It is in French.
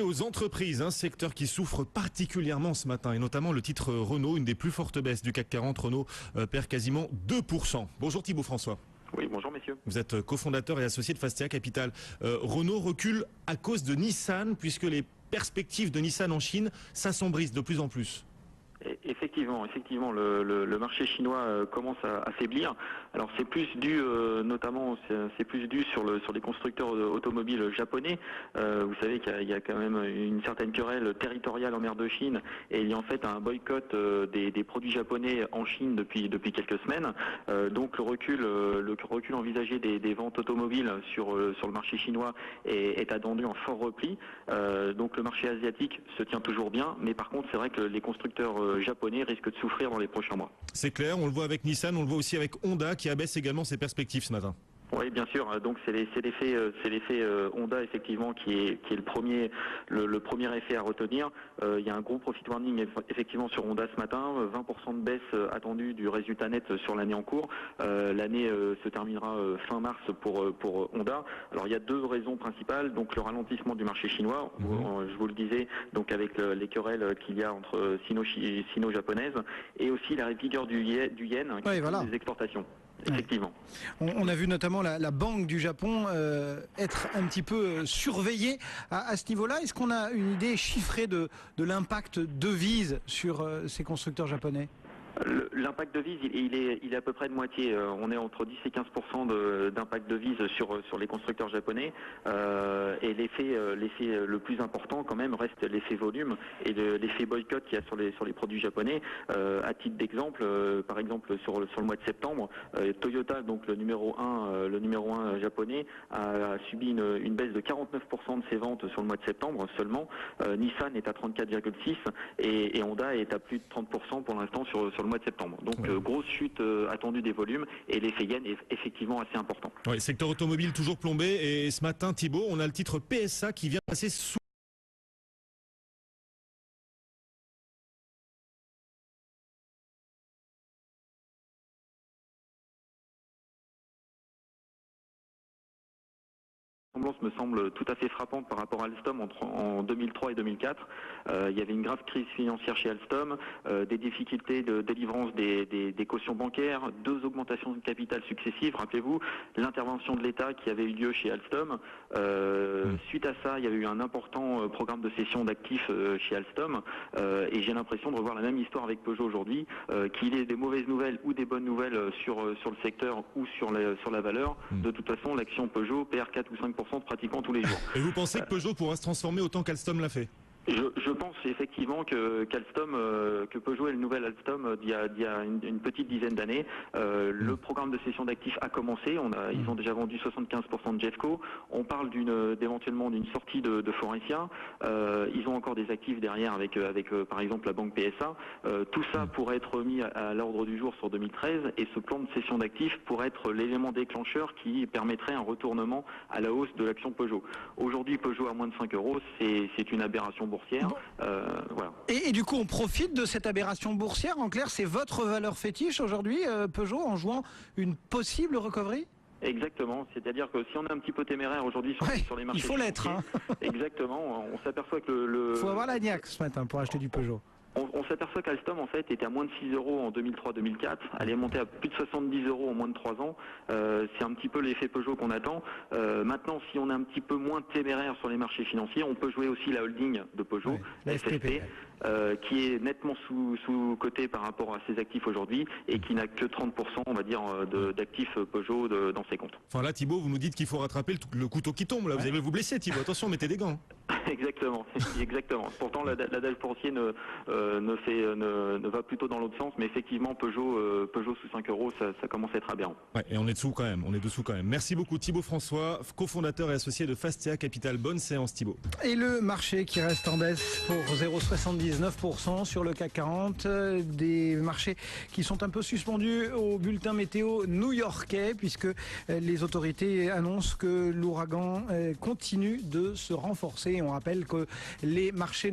Aux entreprises, un secteur qui souffre particulièrement ce matin, et notamment le titre Renault, une des plus fortes baisses du CAC 40. Renault perd quasiment 2%. Bonjour Thibaut François. Oui, bonjour messieurs. Vous êtes cofondateur et associé de Fastea Capital. Renault recule à cause de Nissan, puisque les perspectives de Nissan en Chine s'assombrissent de plus en plus. Effectivement, le marché chinois commence à faiblir. Alors c'est plus dû, notamment, c'est plus dû sur les constructeurs automobiles japonais. Vous savez qu'il y a quand même une certaine querelle territoriale en mer de Chine, et il y a en fait un boycott des produits japonais en Chine depuis quelques semaines. Donc le recul envisagé des ventes automobiles sur le marché chinois est attendu en fort repli. Donc le marché asiatique se tient toujours bien, mais par contre c'est vrai que les constructeurs japonais risquent de souffrir dans les prochains mois. C'est clair, on le voit avec Nissan, on le voit aussi avec Honda qui abaisse également ses perspectives ce matin. Oui, bien sûr. Donc c'est l'effet Honda effectivement qui est le premier effet à retenir. Il y a un gros profit warning effectivement sur Honda ce matin, 20% de baisse attendue du résultat net sur l'année en cours. L'année se terminera fin mars pour Honda. Alors il y a deux raisons principales. Donc le ralentissement du marché chinois, je vous le disais, donc avec les querelles qu'il y a entre sino-japonaises, et aussi la vigueur du yen qui voilà. Des exportations. Effectivement. On a vu notamment la Banque du Japon être un petit peu surveillée à ce niveau-là. Est-ce qu'on a une idée chiffrée de l'impact devise sur ces constructeurs japonais ? L'impact de vise, il est à peu près de moitié. On est entre 10 et 15% d'impact de vise sur les constructeurs japonais. Et l'effet le plus important quand même reste l'effet volume et l'effet boycott qu'il y a sur les produits japonais. À titre d'exemple, par exemple sur le mois de septembre, Toyota, donc le numéro 1 japonais, a subi une baisse de 49% de ses ventes sur le mois de septembre seulement. Nissan est à 34,6% et Honda est à plus de 30% pour l'instant sur le mois de septembre. Donc grosse chute attendue des volumes, et l'effet yen est effectivement assez important. Oui, secteur automobile toujours plombé, et ce matin Thibaut, on a le titre PSA qui vient passer sous me semble tout à fait frappante par rapport à Alstom en 2003 et 2004. Il y avait une grave crise financière chez Alstom, des difficultés de délivrance des cautions bancaires, deux augmentations de capital successives. Rappelez-vous l'intervention de l'État qui avait eu lieu chez Alstom. Suite à ça, il y avait eu un important programme de cession d'actifs chez Alstom, et j'ai l'impression de revoir la même histoire avec Peugeot aujourd'hui, qu'il ait des mauvaises nouvelles ou des bonnes nouvelles sur le secteur ou sur la valeur. De toute façon, l'action Peugeot perd 4 ou 5% pratiquement tous les jours. Et vous pensez que Peugeot pourra se transformer autant qu'Alstom l'a fait ? Je pense effectivement que Peugeot est le nouvel Alstom d'il y a une petite dizaine d'années. Le programme de cession d'actifs a commencé. Ils ont déjà vendu 75% de Jeffco. On parle d'éventuellement d'une sortie de Forestia. Ils ont encore des actifs derrière avec par exemple la banque PSA. Tout ça pourrait être mis à l'ordre du jour sur 2013, et ce plan de cession d'actifs pourrait être l'élément déclencheur qui permettrait un retournement à la hausse de l'action Peugeot. Aujourd'hui, Peugeot à moins de 5 €, c'est une aberration boursière. Voilà. Et du coup, on profite de cette aberration boursière. En clair, c'est votre valeur fétiche aujourd'hui, Peugeot, en jouant une possible recovery ? Exactement, c'est-à-dire que si on est un petit peu téméraire aujourd'hui sur les marchés, il faut l'être. Exactement, on s'aperçoit que il faut avoir la niaque ce matin pour acheter du Peugeot. On s'aperçoit qu'Alstom en fait était à moins de 6 € en 2003-2004, elle est montée à plus de 70 € en moins de 3 ans. C'est un petit peu l'effet Peugeot qu'on attend. Maintenant, si on est un petit peu moins téméraire sur les marchés financiers, on peut jouer aussi la holding de Peugeot, la FFP, qui est nettement sous-cotée par rapport à ses actifs aujourd'hui, et qui n'a que 30%, on va dire, d'actifs Peugeot dans ses comptes. Enfin là, Thibaut, vous nous dites qu'il faut rattraper le couteau qui tombe. Là, vous allez vous blesser, Thibaut. Attention, mettez des gants. Exactement. Pourtant, l'adage boursier ne va plutôt dans l'autre sens, mais effectivement, Peugeot sous 5 €, ça commence à être aberrant. Ouais, et on est dessous quand même. Merci beaucoup, Thibaut François, cofondateur et associé de Fastea Capital. Bonne séance, Thibaut. Et le marché qui reste en baisse pour 0,79% sur le CAC 40. Des marchés qui sont un peu suspendus au bulletin météo new-yorkais, puisque les autorités annoncent que l'ouragan continue de se renforcer. On rappelle que les marchés